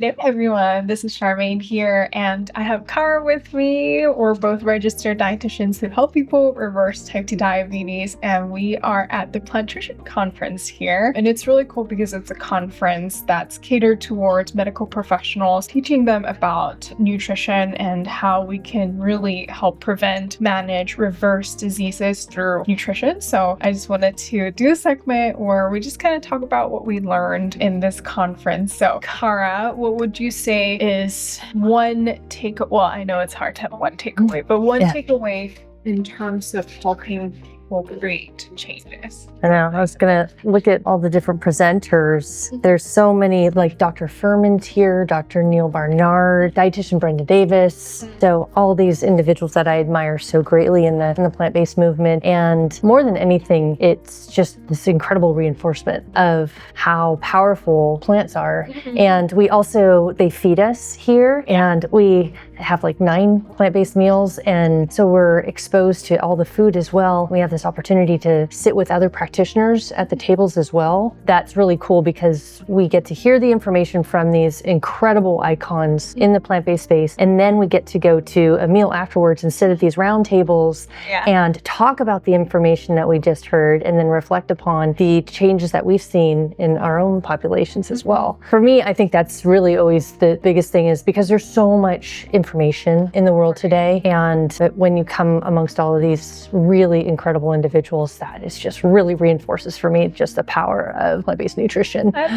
Hello everyone, this is Charmaine here, and I have Kara with me. We're both registered dietitians who help people reverse type 2 diabetes, and we are at the Plantrician conference here. And it's really cool because it's a conference that's catered towards medical professionals, teaching them about nutrition and how we can really help prevent, manage, reverse diseases through nutrition. So I just wanted to do a segment where we just kind of talk about what we learned in this conference. So Kara, what would you say is one take? Well, I know it's hard to have one takeaway, but one takeaway in terms of helping people create changes. I know. I was going to look at all the different presenters. There's so many, like Dr. Furman's here, Dr. Neil Barnard, dietitian Brenda Davis. So all these individuals that I admire so greatly in the plant-based movement. And more than anything, it's just this incredible reinforcement of how powerful plants are. And they feed us here, and we have like 9 plant-based meals. And so we're exposed to all the food as well. We have this opportunity to sit with other practitioners at the tables as well. That's really cool because we get to hear the information from these incredible icons in the plant-based space. And then we get to go to a meal afterwards and sit at these round tables and talk about the information that we just heard, and then reflect upon the changes that we've seen in our own populations as well. For me, I think that's really always the biggest thing, is because there's so much information in the world today. And when you come amongst all of these really incredible individuals, that is just really reinforces for me just the power of plant-based nutrition. I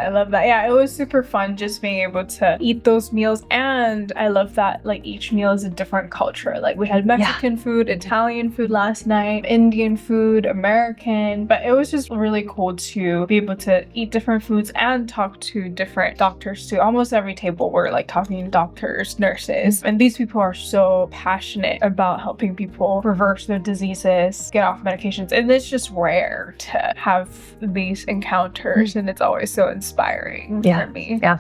love that. Yeah, it was super fun just being able to eat those meals. And I love that like each meal is a different culture. Like we had Mexican food, Italian food last night, Indian food, American, but it was just really cool to be able to eat different foods and talk to different doctors too. Almost every table we're like talking to doctors, nurses, and these people are so passionate about helping people reverse their diseases, get off medications, and it's just rare to have these encounters, and it's always so inspiring for me. Yeah,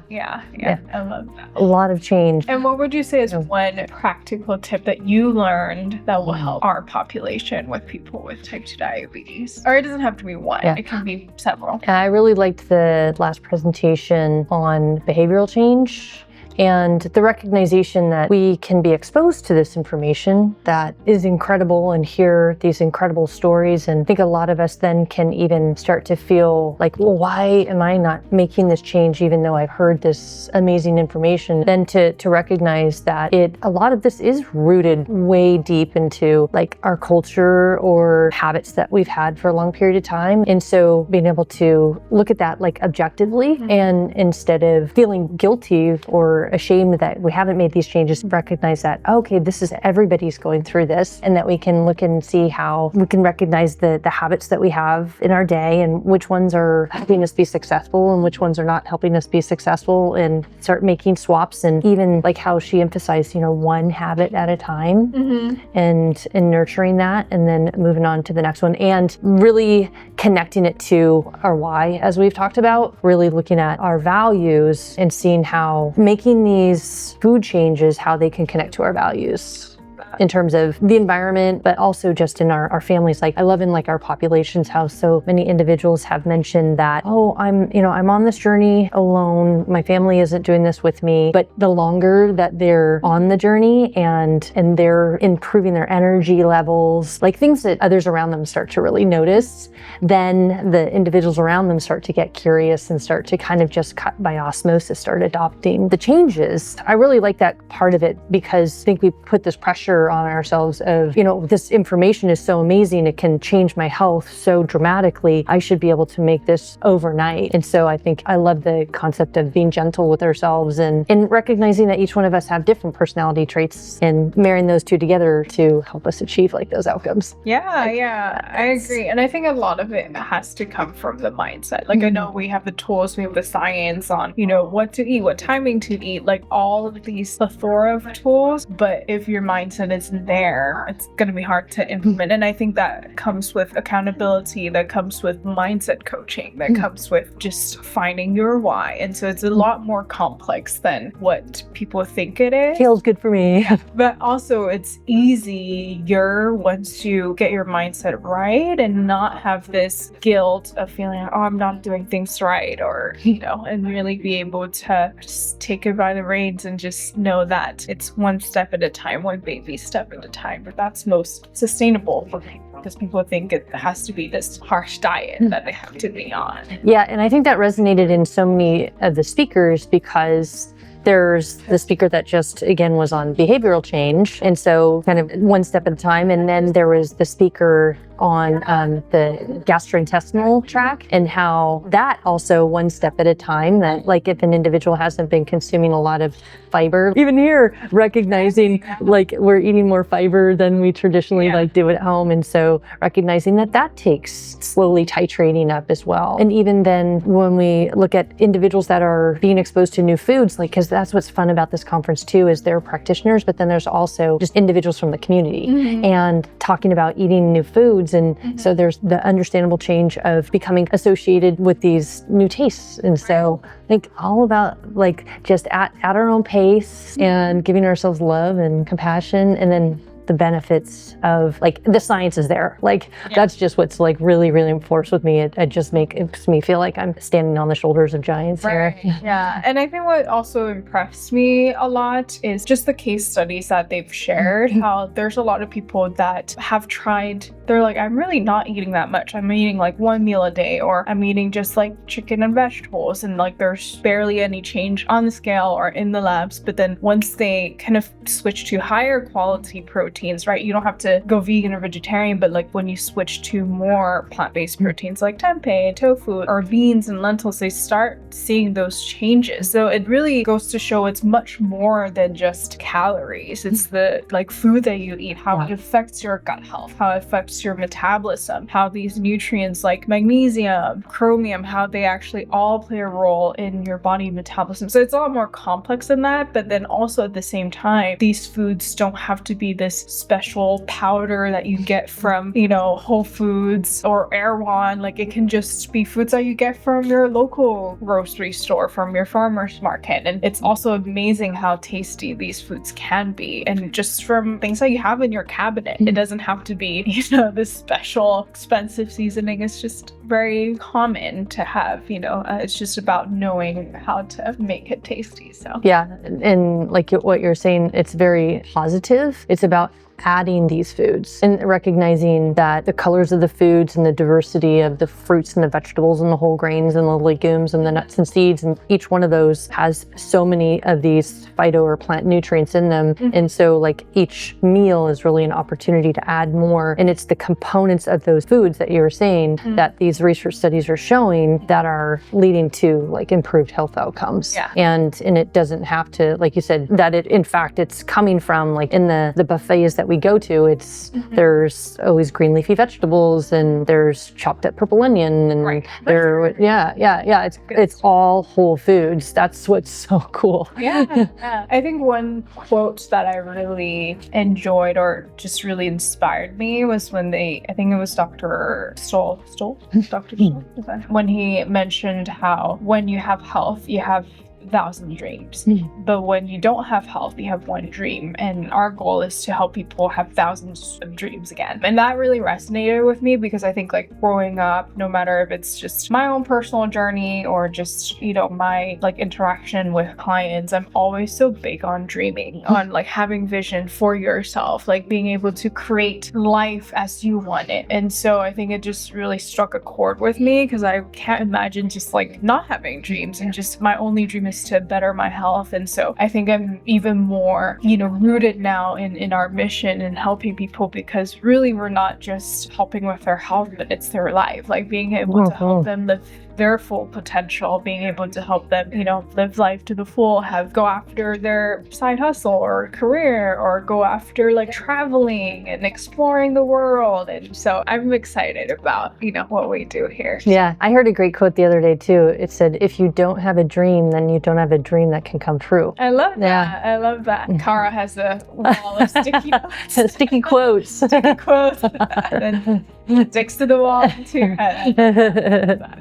I love that. A lot of change. And what would you say is one practical tip that you learned that will help our population with people with type 2 diabetes? Or it doesn't have to be one, it can be several. I really liked the last presentation on behavioral change and the recognition that we can be exposed to this information that is incredible and hear these incredible stories. And I think a lot of us then can even start to feel like, well, why am I not making this change even though I've heard this amazing information? Then to recognize that a lot of this is rooted way deep into like our culture or habits that we've had for a long period of time. And so being able to look at that like objectively, and instead of feeling guilty or ashamed that we haven't made these changes, recognize that, okay, everybody's going through this, and that we can look and see how we can recognize the habits that we have in our day and which ones are helping us be successful and which ones are not helping us be successful, and start making swaps. And even like how she emphasized, one habit at a time, and nurturing that, and then moving on to the next one, and really connecting it to our why, as we've talked about, really looking at our values and seeing how making these food changes, how they can connect to our values in terms of the environment, but also just in our families. Like I love in like our populations how so many individuals have mentioned that, I'm on this journey alone. My family isn't doing this with me. But the longer that they're on the journey and they're improving their energy levels, like things that others around them start to really notice, then the individuals around them start to get curious and start to kind of just cut by osmosis, start adopting the changes. I really like that part of it because I think we put this pressure on ourselves of, this information is so amazing, it can change my health so dramatically, I should be able to make this overnight. And so I think I love the concept of being gentle with ourselves and recognizing that each one of us have different personality traits, and marrying those two together to help us achieve like those outcomes. I agree. And I think a lot of it has to come from the mindset. Like I know we have the tools, we have the science on, what to eat, what timing to eat, like all of these plethora of tools, but if your mindset is there, it's going to be hard to implement. And I think that comes with accountability, that comes with mindset coaching, that comes with just finding your why. And so it's a lot more complex than what people think it is. Feels good for me. But also it's easier once you get your mindset right and not have this guilt of feeling, oh, I'm not doing things right, or, and really be able to just take it by the reins and just know that it's one step at a time, one baby step at a time. But that's most sustainable for people, because people think it has to be this harsh diet that they have to be on. Yeah, and I think that resonated in so many of the speakers, because there's the speaker that just, again, was on behavioral change. And so kind of one step at a time. And then there was the speaker on the gastrointestinal tract, and how that also one step at a time, that like if an individual hasn't been consuming a lot of fiber, even here, recognizing like we're eating more fiber than we traditionally like do at home. And so recognizing that that takes slowly titrating up as well. And even then when we look at individuals that are being exposed to new foods, like, because that's what's fun about this conference too, is there are practitioners, but then there's also just individuals from the community and talking about eating new foods. And so there's the understandable change of becoming associated with these new tastes. And so I think all about like just at our own pace and giving ourselves love and compassion, and then the benefits of like the science is there. Like that's just what's like really, really enforced with me. It just makes me feel like I'm standing on the shoulders of giants here. Yeah. And I think what also impressed me a lot is just the case studies that they've shared, how there's a lot of people that have tried, they're like, I'm really not eating that much. I'm eating like one meal a day, or I'm eating just like chicken and vegetables, and like there's barely any change on the scale or in the labs. But then once they kind of switch to higher quality proteins, right? You don't have to go vegan or vegetarian, but like when you switch to more plant-based proteins like tempeh, tofu, or beans and lentils, they start seeing those changes. So it really goes to show it's much more than just calories. It's the like food that you eat, how it affects your gut health, how it affects your metabolism, how these nutrients like magnesium, chromium, how they actually all play a role in your body metabolism. So it's a lot more complex than that. But then also at the same time, these foods don't have to be this special powder that you get from, Whole Foods or Erewhon. Like it can just be foods that you get from your local grocery store, from your farmer's market. And it's also amazing how tasty these foods can be. And just from things that you have in your cabinet, it doesn't have to be, this special expensive seasoning. It's just very common to have, it's just about knowing how to make it tasty. So yeah, and like what you're saying, it's very positive. It's about adding these foods and recognizing that the colors of the foods and the diversity of the fruits and the vegetables and the whole grains and the legumes and the nuts and seeds, and each one of those has so many of these phyto or plant nutrients in them. And so like each meal is really an opportunity to add more, and it's the components of those foods that you were saying that these research studies are showing that are leading to like improved health outcomes. And it doesn't have to, like you said, that it in fact it's coming from like in the buffets that we go to, it's there's always green leafy vegetables, and there's chopped up purple onion, and it's all whole foods. That's what's so cool. I think one quote that I really enjoyed or just really inspired me was when I think it was Dr. Stoll, when he mentioned how when you have health, you have 1,000 dreams, but when you don't have health, you have one dream. And our goal is to help people have thousands of dreams again. And that really resonated with me, because I think like growing up, no matter if it's just my own personal journey or just my like interaction with clients, I'm always so big on dreaming, on like having vision for yourself, like being able to create life as you want it. And so I think it just really struck a chord with me, because I can't imagine just like not having dreams, and just my only dream is to better my health. And so I think I'm even more, rooted now in our mission and helping people, because really we're not just helping with their health, but it's their life, like being able to help them live their full potential, being able to help them, live life to the full, go after their side hustle or career, or go after like traveling and exploring the world. And so I'm excited about, what we do here. Yeah, I heard a great quote the other day too. It said, if you don't have a dream, then you don't have a dream that can come true. I love that. I love that. Cara has a wall of sticky notes. Sticky quotes. Sticky quotes. And sticks to the wall too.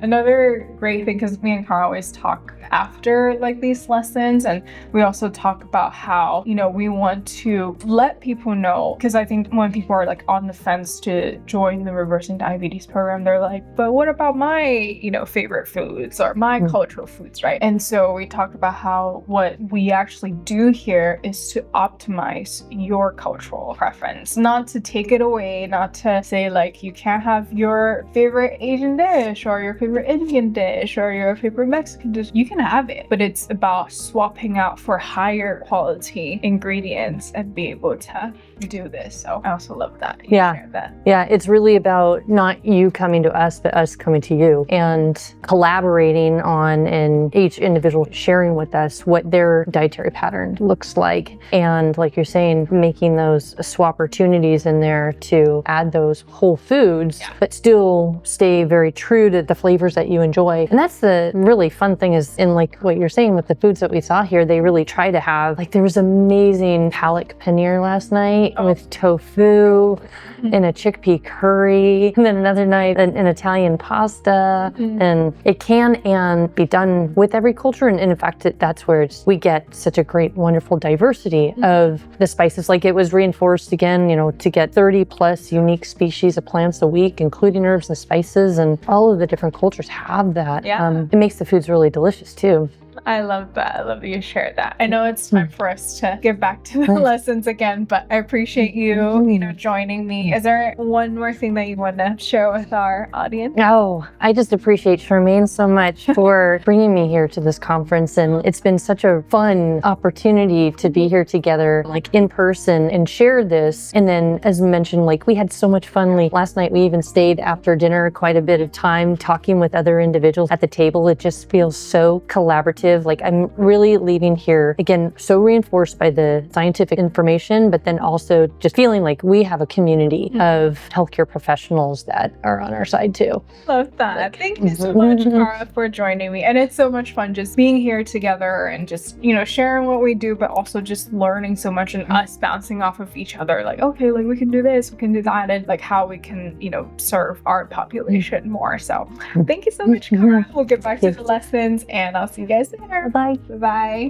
Another great thing, because me and Cara always talk after like these lessons, and we also talk about how, we want to let people know, because I think when people are like on the fence to join the Reversing Diabetes program, they're like, but what about my, favorite foods or my cultural foods, right? And so we talk about how what we actually do here is to optimize your cultural preference, not to take it away, not to say like you can't have your favorite Asian dish or your favorite Indian dish or your favorite Mexican dish. You can have it, but it's about swapping out for higher quality ingredients and be able to do this. So I also love that. You shared that. Yeah, it's really about not you coming to us, but us coming to you, and collaborating on, and each individual sharing with us what their dietary pattern looks like. And like you're saying, making those swap opportunities in there to add those whole foods, but still stay very true to the flavors that you enjoy. And that's the really fun thing, is in like what you're saying with the foods that we saw here, they really try to have, like there was amazing palak paneer last night with tofu and a chickpea curry, and then another night an Italian pasta. And it can and be done with every culture. And in fact, that's where we get such a great, wonderful diversity of the spices. Like it was reinforced again, to get 30 plus unique species of plants a week, including herbs and spices, and all of the different cultures have that. It makes the foods really delicious too. I love that. I love that you shared that. I know it's time for us to get back to the lessons again, but I appreciate you, joining me. Is there one more thing that you want to share with our audience? Oh, I just appreciate Charmaine so much for bringing me here to this conference. And it's been such a fun opportunity to be here together, like in person, and share this. And then, as mentioned, like we had so much fun. Like last night, we even stayed after dinner quite a bit of time talking with other individuals at the table. It just feels so collaborative. Like I'm really leaving here, again, so reinforced by the scientific information, but then also just feeling like we have a community of healthcare professionals that are on our side too. Love that. Thank you so much, Cara, for joining me. And it's so much fun just being here together and just, sharing what we do, but also just learning so much, and us bouncing off of each other. Like, okay, like we can do this, we can do that, and like how we can, serve our population more. So thank you so much, Cara. We'll get back to the lessons, and I'll see you guys later. Bye. Bye.